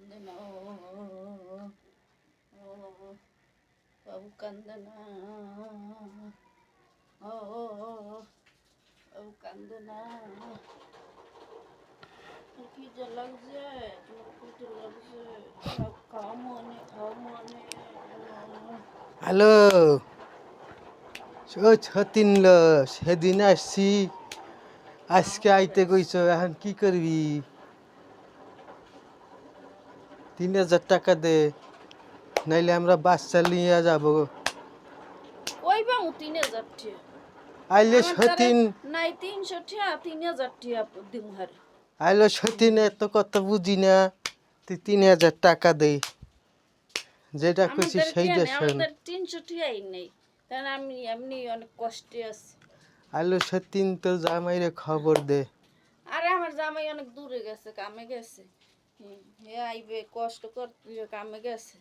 কান্দে না ও বাবু কান্দে না ও বাবু কান্দে না কি যে লাগছে জোর লাগছে খাওয়া মনে হ্যালো ও ছতিন ল সেদিন আসছি আজকে আইতে কইছ এখন কি করবি 3000 টাকা দে নাইলে আমরা বাচ্চা নিয়ে যাব ওই বাবু 3000 টাকা আইলে আমার তারে সতীন নাই 300 টাকা 3000 টাকা দিম হার আইলো সতীন এত কথা বুঝি না তুই 3000 টাকা দে যেটা কইছি আমাদের সেইটা কেন শোন আমাদের 300 টাকাই নেই কারণ আমি এমনি অনেক কষ্টে আছি আইলো সতীন তোর জামাইরে খবর দে আরে আমার জামাই অনেক দূরে গেছে কামে গেছে হে আইবে কষ্ট করতে কামে গেছে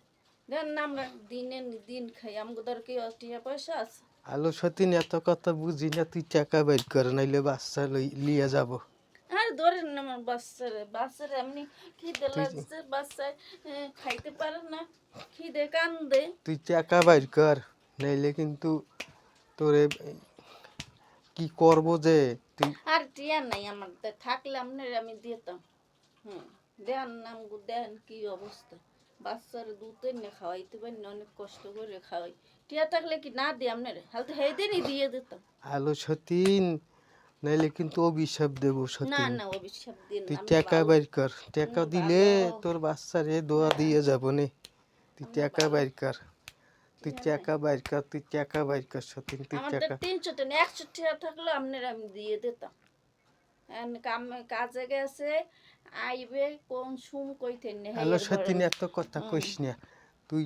দেন না আমরা দিনে দিন খাই আমাদের কি টিয়া পয়সা আছে আলো সতীন এত কথা বুঝি না তুই টাকা বের কর নাইলে বাচ্চা লিয়ে যাব আর ধরেন না আমার বাচ্চারা এমনি খিদে তুই লাগছে বাচ্চায় খাইতে পারে না খিদে কান্দে তুই টাকা বের কর নাইলে কিন্তু তোরে কি করব যে তুই আর টিয়া নাই আমার থাকলে আপনার আমি দিতাম দেন নাম দেন কি অবস্থা বাচ্চার দুধ এনে খাওয়াইতে পারি না অনেক কষ্ট করে খাওয়াই টিয়া থাকলে কি না দিই আপনার হালতে সেইদিনই দিয়ে দিতাম আলো সতীন নাইলে কিন্তু অভিশাপ দেব না সতীন না অভিশাপ দিন তুই আমি টাকা ভালো বের কর টাকা আমি দিলে ভালো তোর বাচ্চারে দোয়া দিয়ে যাব নে তুই আমি টাকা ভালো বের কর তুই টিয়া নাই টাকা বের কর তুই টাকা বের কর সতীন তুই আমাদের টাকা 300 টাকা 100 টাকা থাকলে আপনার আমি দিয়ে দিতাম কাজে গেছে আইবে কোন সুম কইতেন না আলো হেয়ার ঘরে সতীন এত কথা কইস না তুই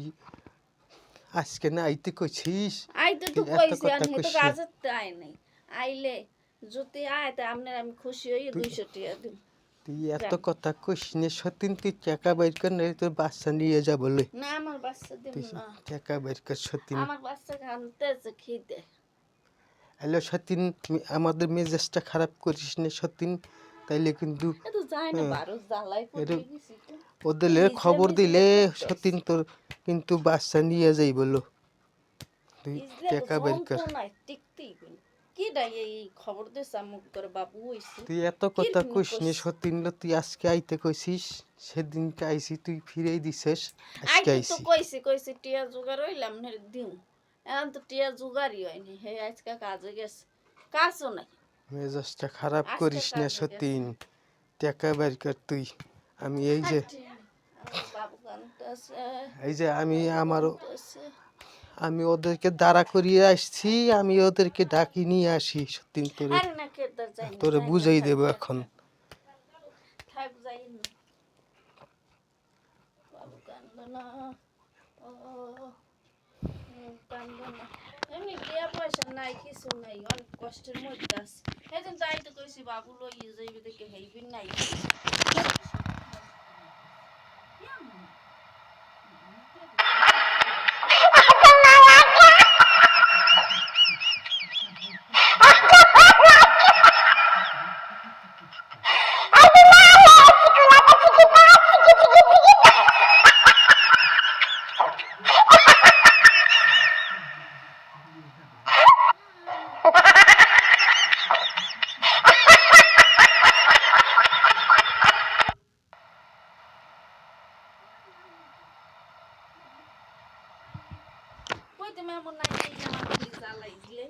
আজকে না আইতে কইছিস আইতে তো তুই এত কইছি কথা আমি তো কইস না কাজের তো আই নাই আইলে যদি আয় তা আপনার আমি খুশি হই 200 টাকা দিম তুই এত যান কথা কইস না সতীন তুই টাকা বের কর নাইলে তোর বাচ্চা নিয়ে যাব লই না আমার বাচ্চা দিম তুই না টাকা বের কর সতীন আমার বাচ্চা কানতেছে খিদে হ্যালো সতীন আমাদের মেজাজটা খারাপ করিস না সতীন তাইলে কিন্তু এ তো যায় না হ্যাঁ, বারো জ্বালাই এটা পড়ে গেছি তো ওদের ইজলে খবর মিজলে দিলে করতেছে সতীন তোর কিন্তু বাচ্চা নিয়ে যাই বলো তুই ইজলে টাকা বের কর যন্ত্রণায় টিকতেই কি ডাই এই খবর দিস আমুক করে বাবু হইছে তুই এত কি কথা রকম কইস না করছে সতীন তুই আজকে আইতে কইছিস সেদিনকে আইছি তুই ফিরেই দিছিস আজকে আইতে তো আইছি কইছি টিয়া জোগাড় হইলাম না দিম এখন তো টিয়া জোগাড়ই হয়নি হে আজকে কাজে গেছে কাজও নাই মেজাজটা খারাপ আজকে করিস না কাজে গেছে সতীন টাকা বের কর তুই আমি এই যে আমার বাবু কানতেছে এই যে আমি বাবু আমার কানতেছে আমি ওদেরকে দাঁড়া করিয়ে আসছি আমি ওদেরকে ডাকি নিয়ে আসি সত্যি তোরে আরে না কেদার যাই না তোরে যাই না বুঝাই থাক দেবো থাক এখন থাক যাই না বাবু কান্দো না ও কান্দো না এমনি টিয়া পয়সা নাই কিছু নাই অনেক কষ্টের মধ্যে আছে সেদিন তাই তো কইছি বাবু লইয়ে যাইবে দেখে হেইবিন নাই কই তুমি এমন নাই এই আমার খালি জ্বালাই দিলে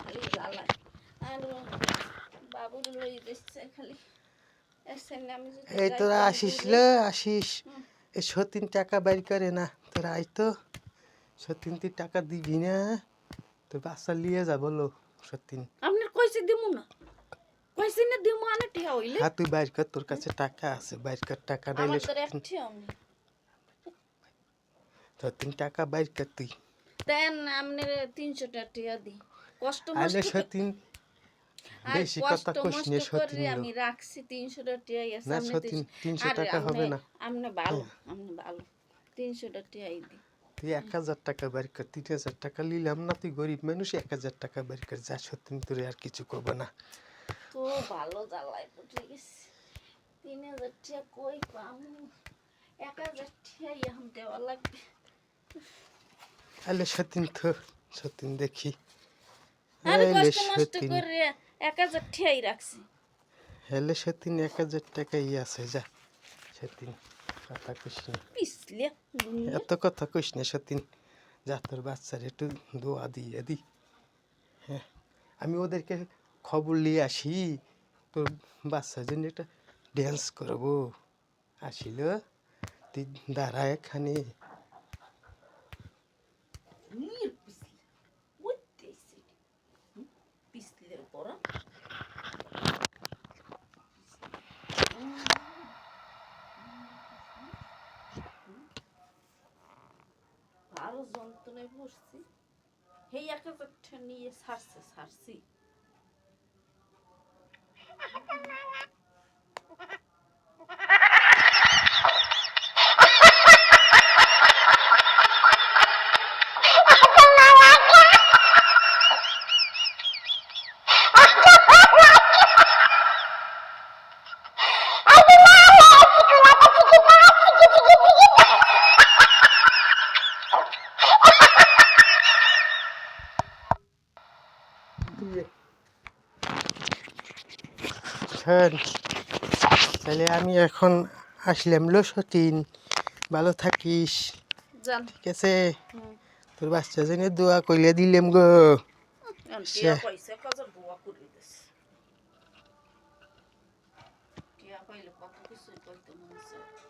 খালি জ্বালাই আর বাবুর লই দিচ্ছে খালি এসে আমি যদি এই যাই তোরা তাহলে আসিস দূরে লে আসিস এই সতীন টাকা বের করে না তোরা আই তো সতীন তুই টাকা দিবি না তোর বাচ্চা নিয়ে যাবো লো সতীন আপনার কইছে দিমু না কইছে না দিমু আনে টিয়া হইলে হ্যাঁ তুই বাইর কর তোর কাছে টাকা আছে বাইর কর টাকা নাইলে আমার তো সতীন একটিও নেই সতীন টাকা বাইর কর তুই দেন আপনার 300 টাকা টিয়া দি কষ্ট আইলে মষ্ট সতীন আর বেশি কষ্ট কথা কইস মষ্ট না করে সতীন লো আমি রাখছি 300 টাকা টিয়া আছে না আপনি সতীন 300 আরে টাকা হবে না আপনি ভালো আপনি ভালো 300 টাকা টিয়াই দি তুই 1000 টাকা বের কর 3000 টাকা নিলাম না তুই গরিব মানুষ 1000 টাকা বের কর যা সত্যি তোরে আর কিছু করবো না তো ভালো জ্বালাই পড়ে গেছে 3000 টাকা কই পামু 1000 টিয়া এখন দেওয়া লাগবে। আলে সতীন তো সতীন দেখি আমি এলে কষ্ট মষ্ট সতীন করে 1000 টিয়াই রাখছি। হেলে সতীন 1000 টাকাই আছে যা সতীন কথা কইস না পিছলে দুনিয়া এত কথা কইস না সতীন যা তোর বাচ্চার একটু দোয়া দিয়ে দি হ্যাঁ আমি ওদেরকে খবর নিয়ে আসি তোর বাচ্চার জন্য একটা ড্যান্স করবো আসিল তুই দাঁড়া এখানে নির পিছলে ওইতেছে পিছলের পর আরো যন্ত্রণায় পড়ছি। এই 1000 নিয়ে ছাড়ছি। শোন তাহলে আমি এখন আসলাম লো সতীন ভালো থাকিস জান ঠিক আছে তোর বাচ্চার জন্য দোয়া কইলে দিলাম গো টিয়া পয়সা কাজে বুয়া করে দিস। টিয়া পাইলে কত কিছুই করতে মন চায়।